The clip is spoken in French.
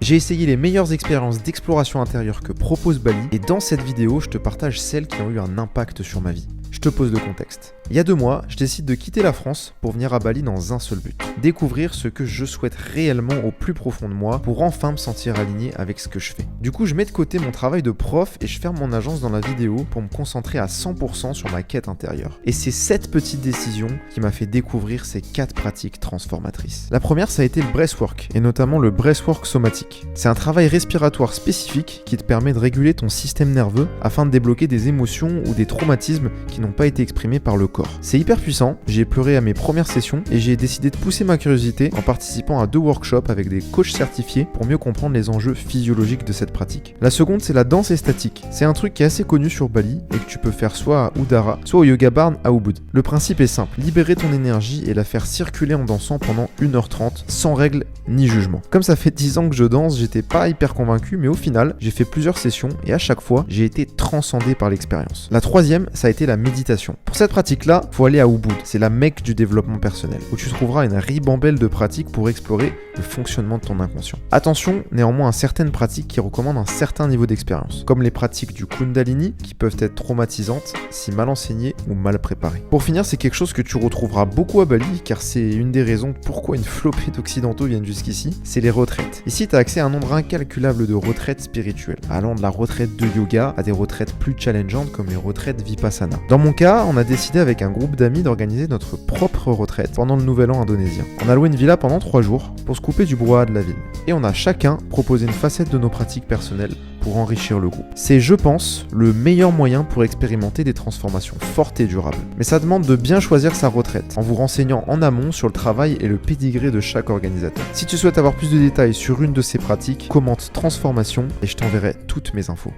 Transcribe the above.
J'ai essayé les meilleures expériences d'exploration intérieure que propose Bali et dans cette vidéo, je te partage celles qui ont eu un impact sur ma vie. Je te pose le contexte. Il y a 2 mois, je décide de quitter la France pour venir à Bali dans un seul but. Découvrir ce que je souhaite réellement au plus profond de moi pour enfin me sentir aligné avec ce que je fais. Du coup, je mets de côté mon travail de prof et je ferme mon agence dans la vidéo pour me concentrer à 100% sur ma quête intérieure. Et c'est cette petite décision qui m'a fait découvrir ces 4 pratiques transformatrices. La première, ça a été le breathwork et notamment le breathwork somatique. C'est un travail respiratoire spécifique qui te permet de réguler ton système nerveux afin de débloquer des émotions ou des traumatismes qui n'ont pas été exprimés par le corps. C'est hyper puissant, j'ai pleuré à mes premières sessions et j'ai décidé de pousser ma curiosité en participant à 2 workshops avec des coachs certifiés pour mieux comprendre les enjeux physiologiques de cette pratique. La seconde, c'est la danse statique. C'est un truc qui est assez connu sur Bali et que tu peux faire soit à Udara, soit au Yoga Barn à Ubud. Le principe est simple, libérer ton énergie et la faire circuler en dansant pendant 1h30 sans règles ni jugement. Comme ça fait 10 ans que je danse, j'étais pas hyper convaincu, mais au final, j'ai fait plusieurs sessions et à chaque fois, j'ai été transcendé par l'expérience. La troisième, ça a été la méditation. Pour cette pratique-là, faut aller à Ubud, c'est la mecque du développement personnel, où tu trouveras une ribambelle de pratiques pour explorer le fonctionnement de ton inconscient. Attention néanmoins à certaines pratiques qui recommandent un certain niveau d'expérience, comme les pratiques du Kundalini, qui peuvent être traumatisantes si mal enseignées ou mal préparées. Pour finir, c'est quelque chose que tu retrouveras beaucoup à Bali, car c'est une des raisons pourquoi une flopée d'occidentaux viennent jusqu'ici, c'est les retraites. Ici, tu as accès à un nombre incalculable de retraites spirituelles, allant de la retraite de yoga à des retraites plus challengeantes comme les retraites Vipassana. Dans mon cas, on a décidé avec un groupe d'amis d'organiser notre propre retraite pendant le nouvel an indonésien. On a loué une villa pendant 3 jours pour se couper du brouhaha de la ville. Et on a chacun proposé une facette de nos pratiques personnelles pour enrichir le groupe. C'est, je pense, le meilleur moyen pour expérimenter des transformations fortes et durables. Mais ça demande de bien choisir sa retraite, en vous renseignant en amont sur le travail et le pédigré de chaque organisateur. Si tu souhaites avoir plus de détails sur une de ces pratiques, commente transformation et je t'enverrai toutes mes infos.